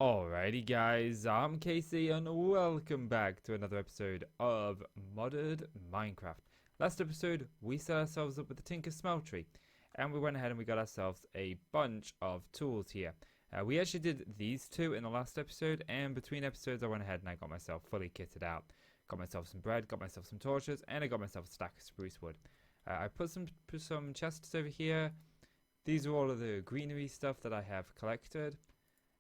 Alrighty guys, I'm Casey and welcome back to another episode of Modded Minecraft. Last episode we set ourselves up with the Tinker Smeltery and we went ahead and we got ourselves a bunch of tools here. We actually did these two in the last episode, and between episodes I went ahead and I got myself fully kitted out. Got myself some bread, got myself some torches, and I got myself a stack of spruce wood. I put some chests over here. These are all of the greenery stuff that I have collected.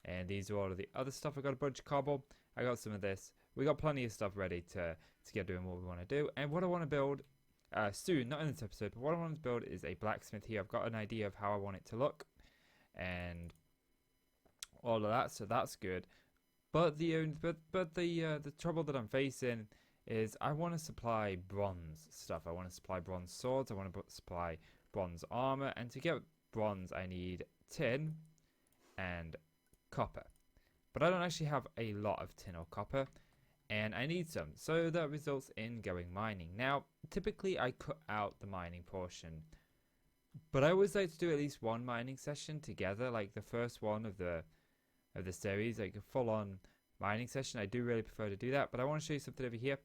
And these are all of the other stuff. I got a bunch of cobble. I got some of this. We got plenty of stuff ready to get doing what we want to do. And what I want to build soon, not in this episode, but what I want to build is a blacksmith here. I've got an idea of how I want it to look and all of that, so that's good. But the trouble that I'm facing is I want to supply bronze stuff. I want to supply bronze swords. I want to supply bronze armor, and to get bronze I need tin and copper, but I don't actually have a lot of tin or copper, and I need some, so that results in going mining. Now typically I cut out the mining portion, but I always like to do at least one mining session together, like the first one of the series, like a full-on mining session. I do really prefer to do that, but I want to show you something over here.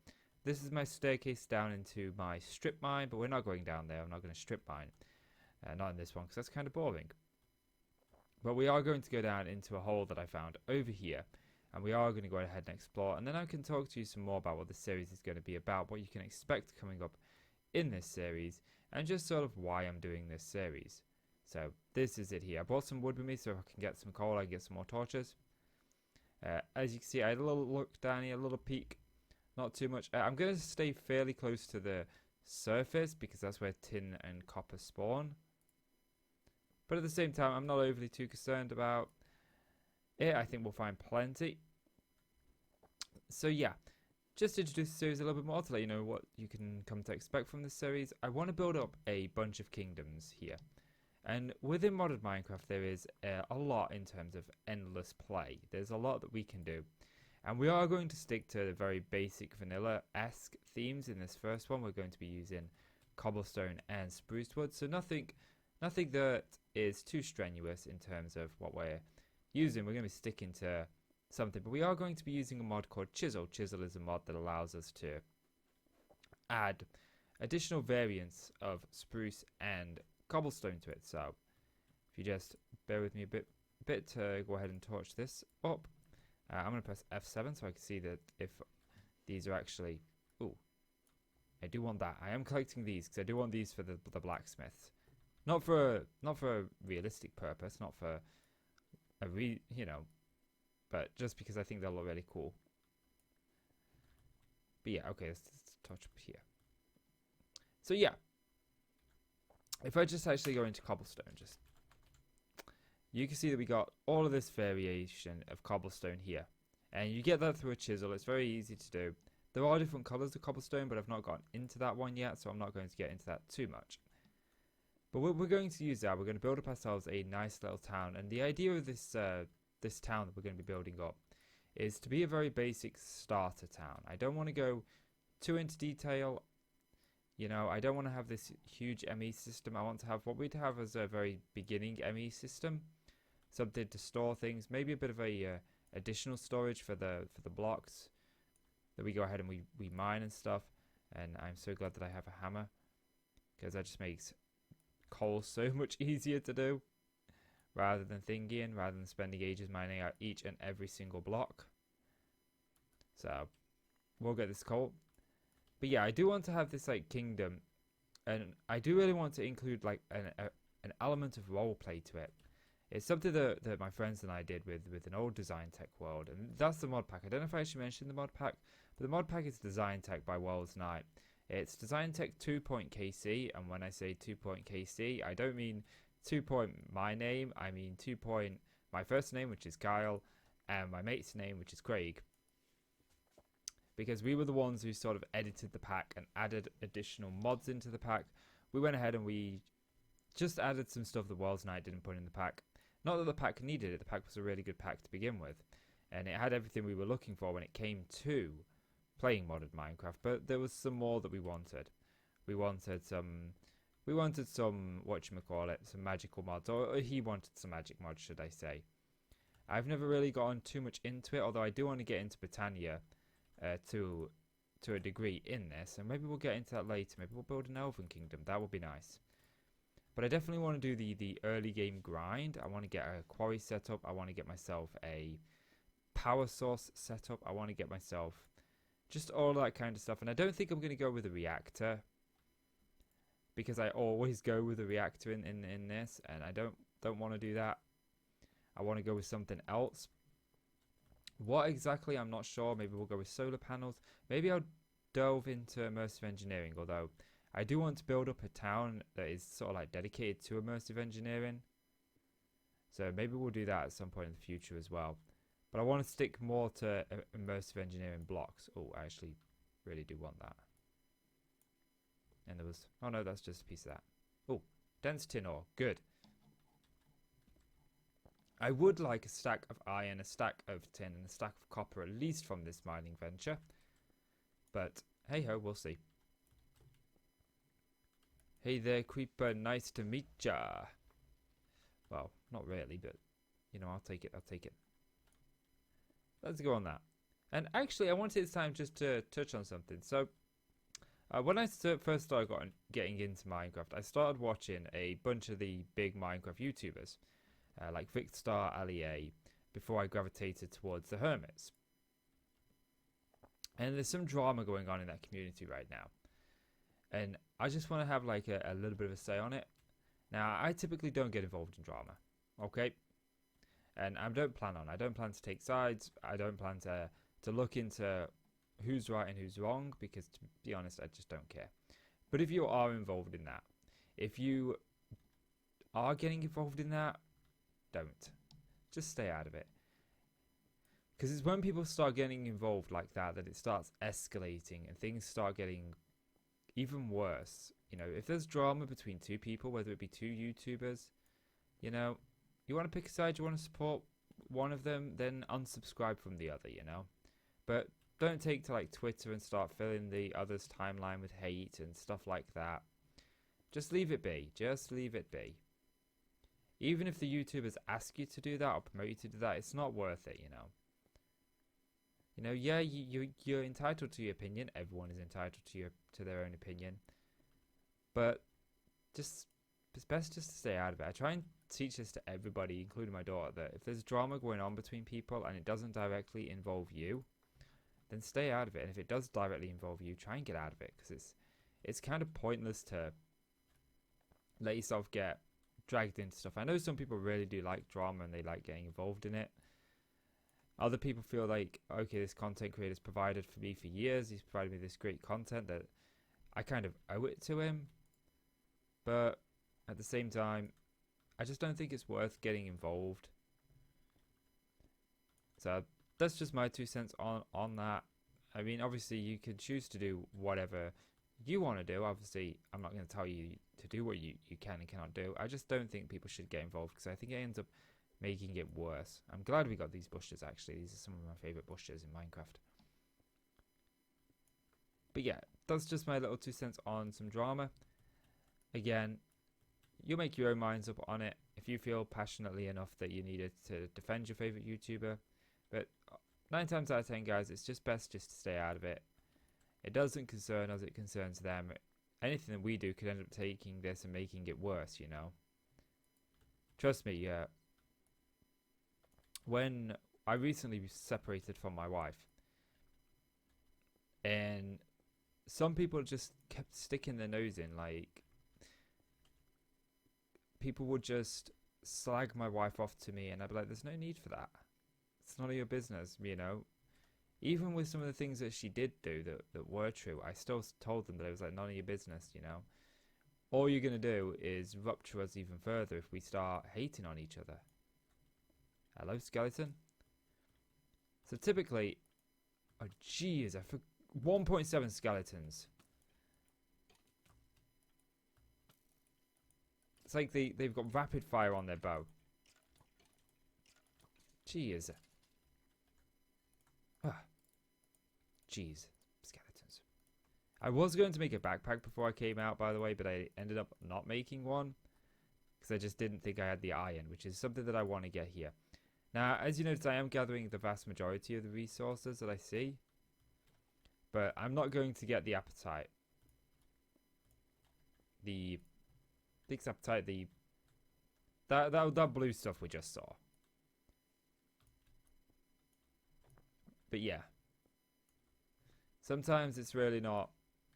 This is my staircase down into my strip mine, but we're not going down there. I'm not going to strip mine, not in this one, because that's kind of boring. But we are going to go down into a hole that I found over here, and we are going to go ahead and explore, and then I can talk to you some more about what this series is going to be about, what you can expect coming up in this series, and just sort of why I'm doing this series. So this is it here. I brought some wood with me so I can get some coal, I can get some more torches. As you can see, I had a little look down here, a little peek, not too much. I'm going to stay fairly close to the surface because that's where tin and copper spawn. But at the same time, I'm not overly too concerned about it. I think we'll find plenty. So yeah, just to introduce the series a little bit more to let you know what you can come to expect from this series. I want to build up a bunch of kingdoms here. And within Modded Minecraft, there is a lot in terms of endless play. There's a lot that we can do. And we are going to stick to the very basic vanilla-esque themes in this first one. We're going to be using cobblestone and spruce wood. So nothing that is too strenuous in terms of what we're using. We're going to be sticking to something, but we are going to be using a mod called Chisel. Chisel is a mod that allows us to add additional variants of spruce and cobblestone to it. So if you just bear with me a bit to go ahead and torch this up. I'm going to press F7 so I can see that if these are actually... Ooh, I do want that. I am collecting these because I do want these for the blacksmiths. Not for a realistic purpose, not for but just because I think they'll look really cool. But yeah, okay, let's touch up here. So yeah, if I just actually go into cobblestone, you can see that we got all of this variation of cobblestone here, and you get that through a chisel. It's very easy to do. There are different colors of cobblestone, but I've not gotten into that one yet, so I'm not going to get into that too much. But we're going to use that. We're going to build up ourselves a nice little town. And the idea of this this town that we're going to be building up is to be a very basic starter town. I don't want to go too into detail. I don't want to have this huge ME system. I want to have what we'd have as a very beginning ME system. Something to store things. Maybe a bit of a additional storage for the blocks that we go ahead and we mine and stuff. And I'm so glad that I have a hammer, because that just makes coal so much easier to do rather than spending ages mining out each and every single block. So we'll get this coal. But yeah, I do want to have this like kingdom, and I do really want to include like an element of roleplay to it. It's something that my friends and I did with an old Design Tech world, and that's the mod pack. I don't know if I actually mentioned the mod pack, but the mod pack is Design Tech by Welsknight. It's Design Tech 2.KC, and when I say 2.KC, I don't mean 2. My name, I mean 2. My first name, which is Kyle, and my mate's name, which is Craig. Because we were the ones who sort of edited the pack and added additional mods into the pack. We went ahead and we just added some stuff that Welsknight didn't put in the pack. Not that the pack needed it, the pack was a really good pack to begin with. And it had everything we were looking for when it came to playing modded Minecraft, but there was some more that we wanted. We wanted some whatchamacallit, some magical mods, or he wanted some magic mods, should I say. I've never really gone too much into it, although I do want to get into Britannia to a degree in this, and maybe we'll get into that later. Maybe we'll build an Elven Kingdom. That would be nice. But I definitely want to do the early game grind. I want to get a quarry set up. I want to get myself a power source set up. I want to get myself just all that kind of stuff. And I don't think I'm going to go with a reactor, because I always go with a reactor in this, and I don't want to do that. I want to go with something else. What exactly, I'm not sure. Maybe we'll go with solar panels. Maybe I'll delve into immersive engineering, although I do want to build up a town that is sort of like dedicated to immersive engineering. So maybe we'll do that at some point in the future as well. But I want to stick more to immersive engineering blocks. Oh, I actually really do want that. And there was... Oh no, that's just a piece of that. Oh, dense tin ore. Good. I would like a stack of iron, a stack of tin, and a stack of copper, at least from this mining venture. But, hey-ho, we'll see. Hey there, creeper. Nice to meet ya. Well, not really, but, you know, I'll take it. I'll take it. Let's go on that. And actually, I wanted this time just to touch on something. So, when I first started getting into Minecraft, I started watching a bunch of the big Minecraft YouTubers, like Victor, Ali, before I gravitated towards the Hermits. And there's some drama going on in that community right now. And I just want to have like a little bit of a say on it. Now, I typically don't get involved in drama, okay? And I don't plan to take sides. I don't plan to look into who's right and who's wrong, because to be honest, I just don't care. But if you are involved in that, if you are getting involved in that, don't. Just stay out of it. Because it's when people start getting involved like that it starts escalating and things start getting even worse. You know, if there's drama between two people, whether it be two YouTubers, you know, you want to pick a side, you want to support one of them, then unsubscribe from the other, you know. But don't take to like Twitter and start filling the other's timeline with hate and stuff like that. Just leave it be. Just leave it be. Even if the YouTubers ask you to do that or promote you to do that, it's not worth it, you know. You know, yeah, you're entitled to your opinion. Everyone is entitled to their own opinion. But it's best just to stay out of it. I try and teach this to everybody, including my daughter, that if there's drama going on between people and it doesn't directly involve you, then stay out of it. And if it does directly involve you, try and get out of it, because it's kind of pointless to let yourself get dragged into stuff. I know some people really do like drama and they like getting involved in it. Other people feel like, okay, this content creator's provided for me for years. He's provided me this great content that I kind of owe it to him. But at the same time, I just don't think it's worth getting involved. So that's just my 2 cents on that. I mean, obviously, you can choose to do whatever you want to do. Obviously, I'm not going to tell you to do what you can and cannot do. I just don't think people should get involved, because I think it ends up making it worse. I'm glad we got these bushes, actually. These are some of my favourite bushes in Minecraft. But yeah, that's just my little 2 cents on some drama. Again, you'll make your own minds up on it if you feel passionately enough that you needed to defend your favourite YouTuber. But 9 times out of 10, guys, it's just best just to stay out of it. It doesn't concern us, it concerns them. Anything that we do could end up taking this and making it worse, you know. Trust me, yeah. When I recently separated from my wife, and some people just kept sticking their nose in, like, people would just slag my wife off to me, and I'd be like, there's no need for that. It's none of your business, you know. Even with some of the things that she did do that were true, I still told them that it was like none of your business, you know. All you're going to do is rupture us even further if we start hating on each other. Hello, skeleton? So typically... Oh, jeez, 1.7 skeletons. It's like they've got rapid fire on their bow. Jeez. Jeez, skeletons. I was going to make a backpack before I came out, by the way, but I ended up not making one because I just didn't think I had the iron, which is something that I want to get here. Now, as you notice, I am gathering the vast majority of the resources that I see. But I'm not going to get the appetite. The Big appetite, that blue stuff we just saw. But yeah. Sometimes it's really not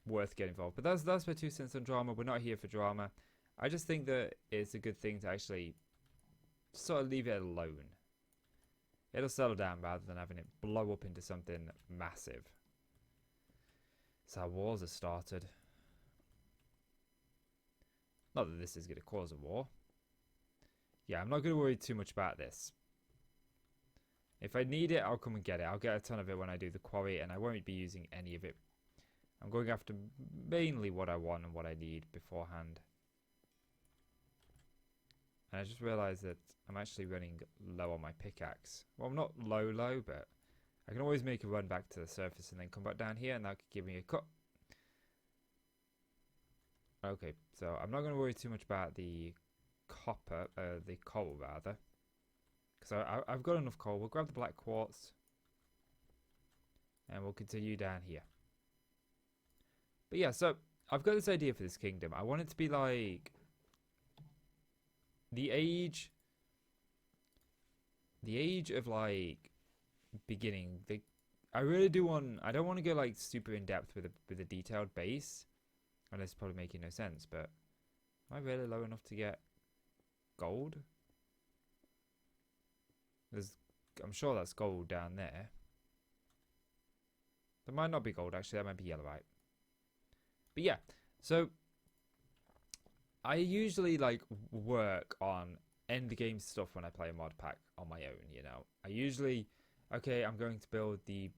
worth getting involved. But that's my 2 cents on drama. We're not here for drama. I just think that it's a good thing to actually sort of leave it alone. It'll settle down rather than having it blow up into something massive. So our wars have started. Not that this is going to cause a war. Yeah, I'm not going to worry too much about this. If I need it, I'll come and get it. I'll get a ton of it when I do the quarry, and I won't be using any of it. I'm going after mainly what I want and what I need beforehand. And I just realised that I'm actually running low on my pickaxe. Well, I'm not low, but I can always make a run back to the surface and then come back down here, and that could give me a cut. Okay, so I'm not going to worry too much about the copper, the coal rather. Because I've got enough coal. We'll grab the black quartz. And we'll continue down here. But yeah, so I've got this idea for this kingdom. I want it to be like the age of like beginning. I really do want. I don't want to go like super in depth with a detailed base, and it's probably making no sense. But am I really low enough to get gold? I'm sure that's gold down there. That might not be gold actually. That might be yellowite. But yeah, so I usually like work on end game stuff when I play a mod pack on my own, you know. I usually, okay, I'm going to build the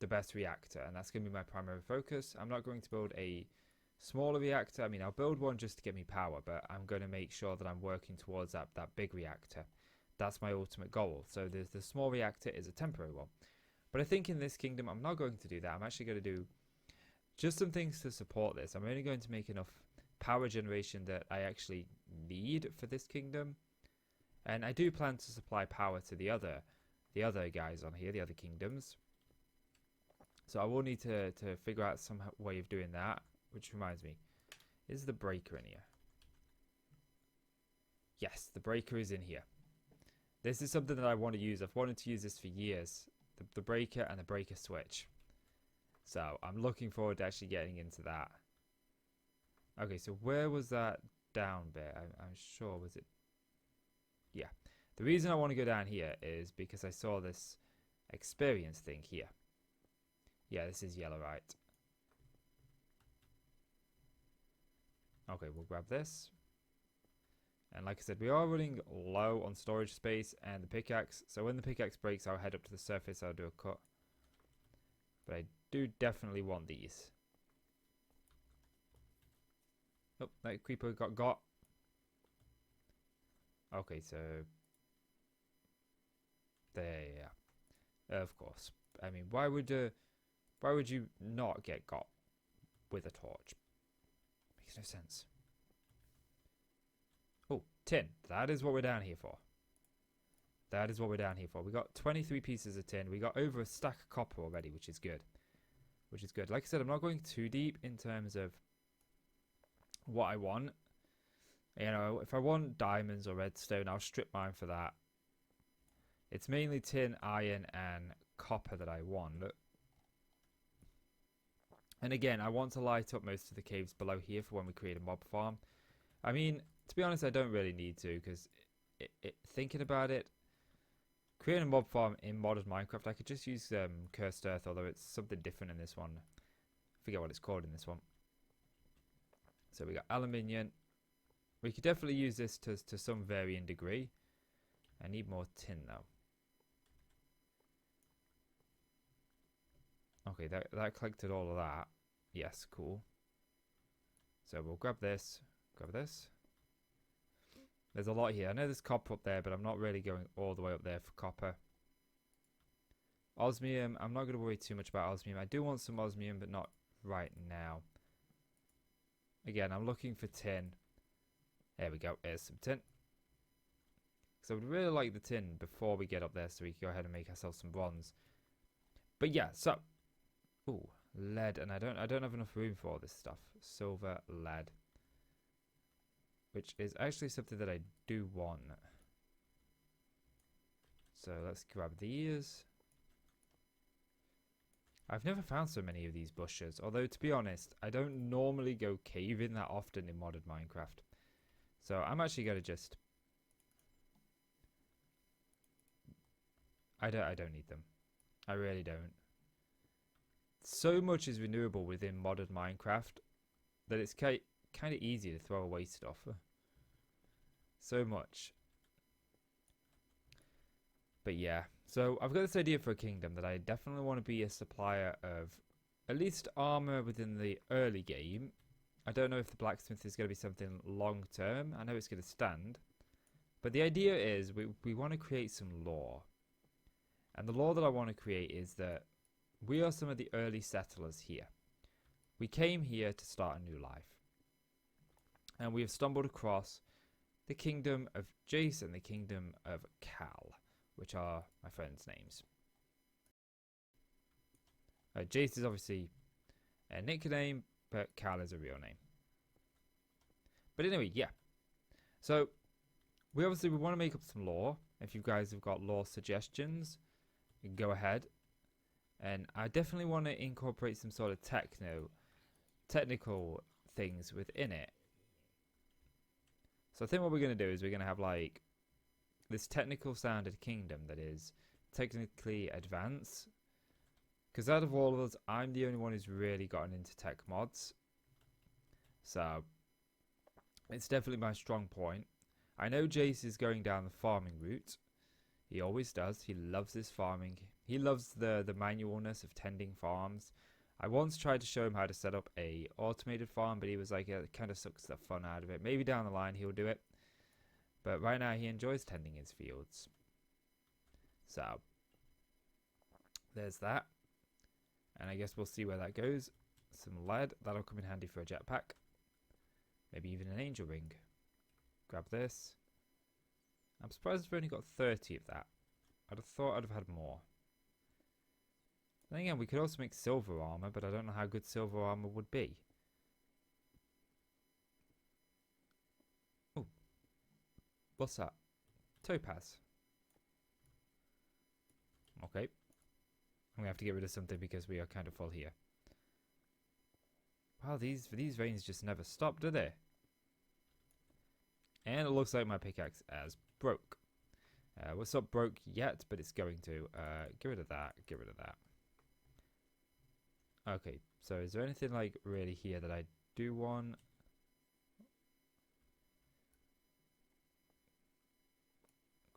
best reactor, and that's going to be my primary focus. I'm not going to build a smaller reactor. I mean, I'll build one just to get me power, but I'm going to make sure that I'm working towards that big reactor. That's my ultimate goal. So the small reactor is a temporary one. But I think in this kingdom, I'm not going to do that. I'm actually going to do just some things to support this. I'm only going to make enough power generation that I actually need for this kingdom. And I do plan to supply power to the other guys on here, the other kingdoms. So I will need to figure out some way of doing that. Which reminds me, is the breaker in here? Yes, the breaker is in here. This is something that I want to use. I've wanted to use this for years. The breaker and the breaker switch. So I'm looking forward to actually getting into that. Okay, so where was that down bit? I'm sure, was it? Yeah. The reason I want to go down here is because I saw this experience thing here. Yeah, this is yellowite. Okay, we'll grab this. And like I said, we are running low on storage space and the pickaxe. So when the pickaxe breaks, I'll head up to the surface. I'll do a cut. But I do definitely want these. Oh, that creeper got. Okay, so there, yeah. Of course. I mean, why would you not get got with a torch? Makes no sense. Oh, tin. That is what we're down here for. That is what we're down here for. We got 23 pieces of tin. We got over a stack of copper already, which is good. Which is good. Like I said, I'm not going too deep in terms of what I want. You know, if I want diamonds or redstone, I'll strip mine for that. It's mainly tin, iron, and copper that I want. And again, I want to light up most of the caves below here for when we create a mob farm. I mean, to be honest, I don't really need to, because thinking about it, creating a mob farm in modded Minecraft, I could just use cursed earth, although it's something different in this one. I forget what it's called in this one. So we got aluminium. We could definitely use this to some varying degree. I need more tin though. Okay, that collected all of that. Yes, cool. So we'll grab this. Grab this. There's a lot here. I know there's copper up there, but I'm not really going all the way up there for copper. Osmium. I'm not going to worry too much about osmium. I do want some osmium, but not right now. Again, I'm looking for tin. There we go. There's some tin. Because I would really like the tin before we get up there so we can go ahead and make ourselves some bronze. But yeah, so... Ooh, lead. And I don't have enough room for all this stuff. Silver, lead. Which is actually something that I do want. So let's grab these. I've never found so many of these bushes. Although, to be honest, I don't normally go caving that often in modded Minecraft. So I'm actually going to just... I don't need them. I really don't. So much is renewable within modded Minecraft that it's kind of easy to throw away stuff. So much. But yeah, so I've got this idea for a kingdom that I definitely want to be a supplier of at least armor within the early game. I don't know if the blacksmith is going to be something long term. I know it's going to stand. But the idea is we want to create some lore. And the lore that I want to create is that we are some of the early settlers here. We came here to start a new life. And we have stumbled across the kingdom of Jason, the kingdom of Cal, which are my friends' names. Jace is obviously a nickname, but Cal is a real name. But anyway, yeah. So, we want to make up some lore. If you guys have got lore suggestions, go ahead. And I definitely want to incorporate some sort of technical things within it. So I think what we're going to do is we're going to have like this technical sounded kingdom that is technically advanced. Because out of all of us, I'm the only one who's really gotten into tech mods. So it's definitely my strong point. I know Jace is going down the farming route. He always does. He loves his farming. He loves the manualness of tending farms. I once tried to show him how to set up a automated farm, but he was like, it kind of sucks the fun out of it. Maybe down the line he'll do it. But right now he enjoys tending his fields. So, there's that. And I guess we'll see where that goes. Some lead. That'll come in handy for a jetpack. Maybe even an angel ring. Grab this. I'm surprised we've only got 30 of that. I'd have thought I'd have had more. Then again, we could also make silver armor, but I don't know how good silver armor would be. Oh. What's that? Topaz. Okay. I'm going to have to get rid of something because we are kind of full here. Wow, these veins just never stop, do they? And it looks like my pickaxe has broke. Well, it's not broke yet, but it's going to. Get rid of that. Get rid of that. Okay, so is there anything like really here that I do want?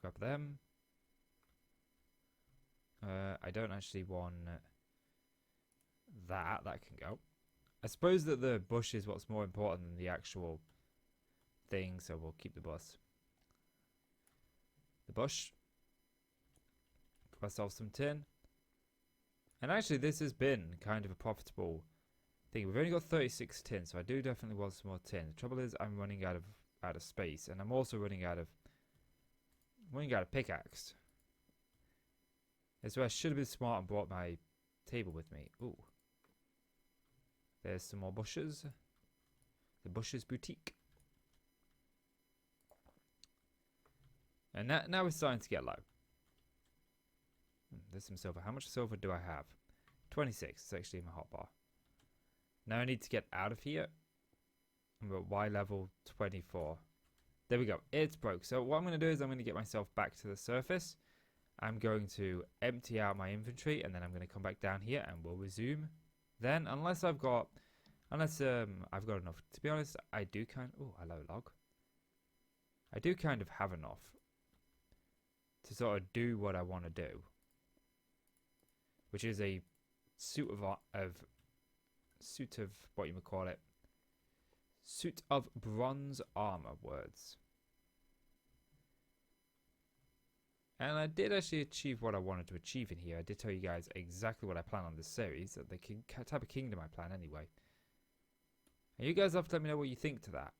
Grab them. I don't actually want that. That can go. I suppose that the bush is what's more important than the actual thing, so we'll keep the bush. The bush. Give ourselves some tin. And actually, this has been kind of a profitable thing. We've only got 36 tin, so I do definitely want some more tin. The trouble is, I'm running out of space, and I'm also running out of pickaxe. And so I should have been smart and brought my table with me. Ooh, there's some more bushes. The Bushes Boutique. And now it's starting to get low. There's some silver. How much silver do I have? 26. It's actually in my hotbar. Now I need to get out of here. I'm at Y level 24. There we go. It's broke. So what I'm going to do is I'm going to get myself back to the surface. I'm going to empty out my inventory and then I'm going to come back down here and we'll resume. Then, unless I've got enough. To be honest, I do kind of... Oh, hello, log. I do kind of have enough to sort of do what I want to do, which is a suit of what you would call it, suit of bronze armor words. And I did actually achieve what I wanted to achieve in here. I did tell you guys exactly what I plan on this series, the type of kingdom I plan anyway. And you guys have to let me know what you think to that.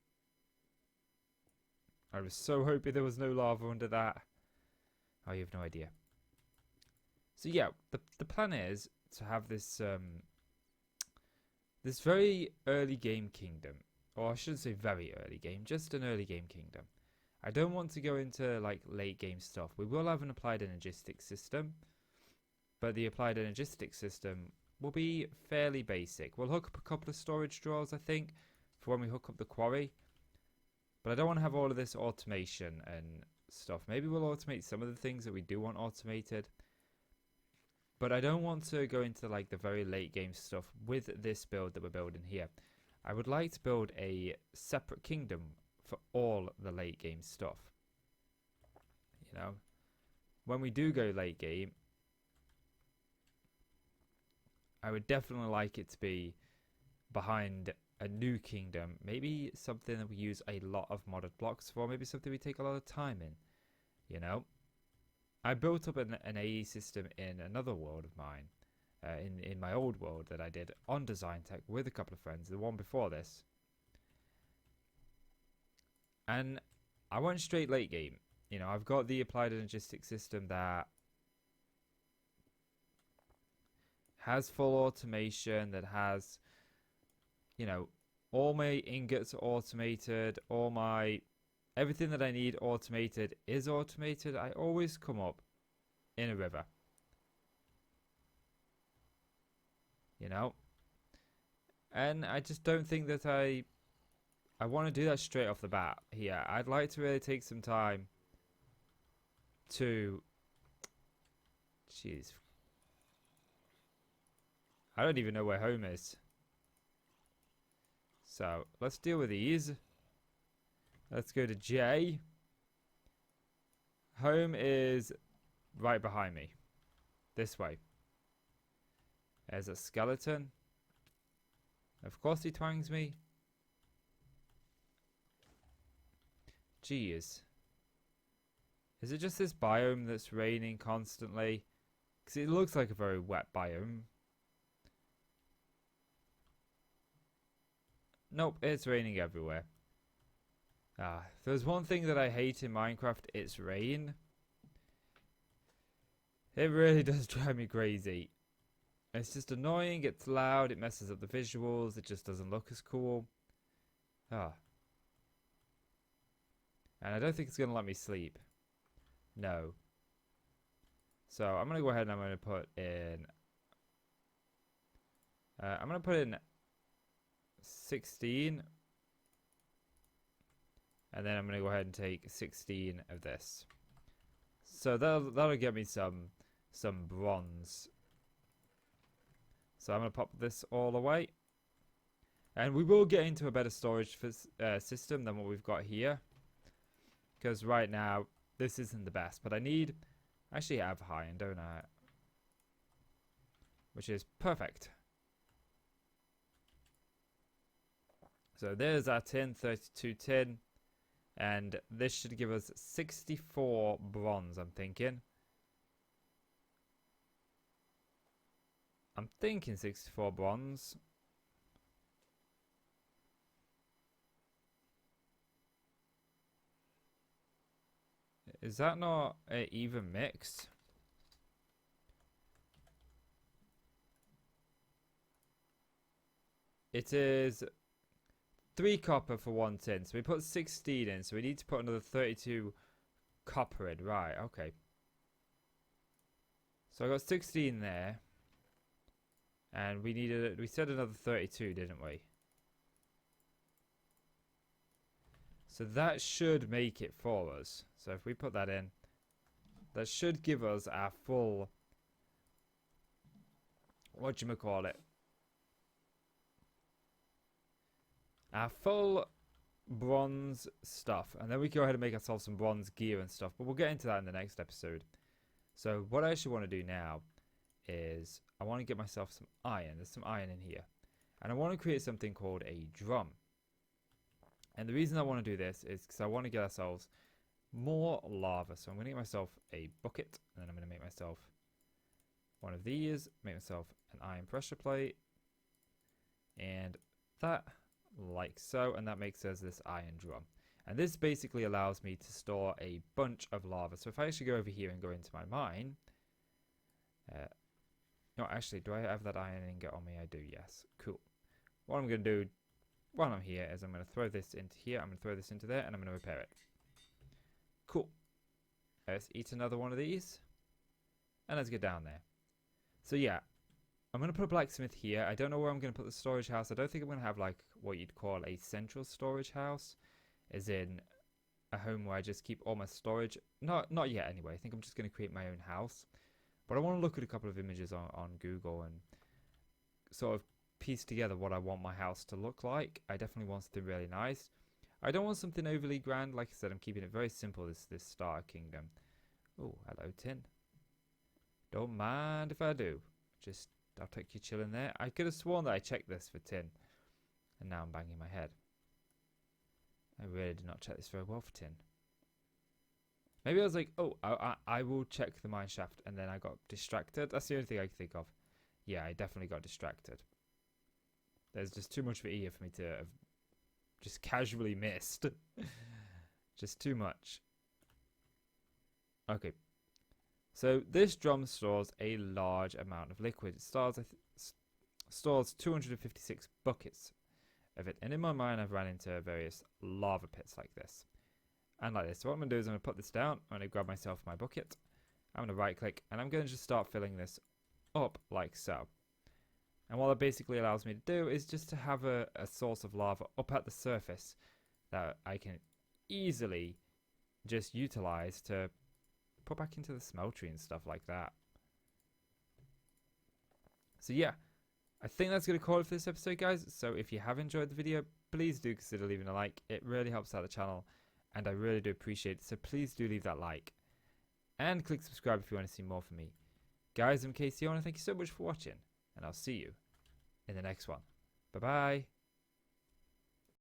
I was so hoping there was no lava under that. Oh, you have no idea. So yeah, the plan is to have this this very early game kingdom. Or I shouldn't say very early game, just an early game kingdom. I don't want to go into like late game stuff. We will have an applied energistics system, but the applied energistics system will be fairly basic. We'll hook up a couple of storage drawers, I think, for when we hook up the quarry. But I don't want to have all of this automation and stuff. Maybe we'll automate some of the things that we do want automated. But I don't want to go into like the very late game stuff with this build that we're building here. I would like to build a separate kingdom for all the late game stuff. You know, when we do go late game, I would definitely like it to be behind a new kingdom. Maybe something that we use a lot of modded blocks for. Maybe something we take a lot of time in. You know, I built up an AE system in another world of mine. In my old world that I did on Design Tech with a couple of friends, the one before this. And I went straight late game. You know, I've got the applied energistics system that has full automation, that has, you know, all my ingots are automated, everything that I need automated is automated. I always come up in a river. You know, and I just don't think that I want to do that straight off the bat here. I'd like to really take some time to, jeez, I don't even know where home is. So let's deal with these. Let's go to J. Home is right behind me, this way. There's a skeleton. Of course he twangs me. Jeez. Is it just this biome that's raining constantly? Because it looks like a very wet biome. Nope, it's raining everywhere. If there's one thing that I hate in Minecraft, it's rain. It really does drive me crazy. It's just annoying, it's loud, it messes up the visuals, it just doesn't look as cool. And I don't think it's going to let me sleep. No. So I'm going to go ahead and I'm going to put in... I'm going to put in 16. And then I'm going to go ahead and take 16 of this. So that'll get me some bronze. So I'm going to pop this all away. And we will get into a better storage system than what we've got here. Because right now, this isn't the best. But I need... Actually, I have iron, don't I? Which is perfect. So there's our tin, 32 tin. And this should give us 64 bronze, I'm thinking. I'm thinking 64 bronze. Is that not even mixed? It is 3 copper for 1 tin. So we put 16 in. So we need to put another 32 copper in. Right, okay. So I got 16 there. And we said another 32, didn't we? So that should make it for us. So if we put that in, that should give us our full, whatchamacallit, our full bronze stuff. And then we can go ahead and make ourselves some bronze gear and stuff. But we'll get into that in the next episode. So what I actually want to do now is I want to get myself some iron. There's some iron in here. And I want to create something called a drum. And the reason I want to do this is because I want to get ourselves more lava. So I'm going to get myself a bucket. And then I'm going to make myself one of these. Make myself an iron pressure plate. And that, like so. And that makes us this iron drum. And this basically allows me to store a bunch of lava. So if I actually go over here and go into my mine, no, actually, do I have that iron ingot on me? I do, yes. Cool. What I'm going to do while I'm here is I'm going to throw this into here, I'm going to throw this into there, and I'm going to repair it. Cool. Let's eat another one of these, and let's get down there. So yeah, I'm going to put a blacksmith here. I don't know where I'm going to put the storage house. I don't think I'm going to have like what you'd call a central storage house, as in a home where I just keep all my storage. Not yet anyway. I think I'm just going to create my own house. But I want to look at a couple of images on Google and sort of piece together what I want my house to look like. I definitely want something really nice. I don't want something overly grand. Like I said, I'm keeping it very simple, this Star Kingdom. Oh, hello, Tin. Don't mind if I do. Just, I'll take you chilling there. I could have sworn that I checked this for Tin. And now I'm banging my head. I really did not check this very well for Tin. Maybe I was like, oh, I will check the mine shaft, and then I got distracted. That's the only thing I can think of. Yeah, I definitely got distracted. There's just too much of it here for me to have just casually missed. Just too much. Okay. So this drum stores a large amount of liquid. It stores 256 buckets of it. And in my mind, I've ran into various lava pits like this. And like this. So what I'm going to do is I'm going to put this down. I'm going to grab myself my bucket. I'm going to right click. And I'm going to just start filling this up like so. And what that basically allows me to do is just to have a source of lava up at the surface that I can easily just utilize to put back into the smeltery and stuff like that. So yeah, I think that's going to call it for this episode, guys. So if you have enjoyed the video, please do consider leaving a like. It really helps out the channel, and I really do appreciate it. So please do leave that like. And click subscribe if you want to see more from me. Guys, I'm Casey. I want to thank you so much for watching, and I'll see you in the next one. Bye-bye.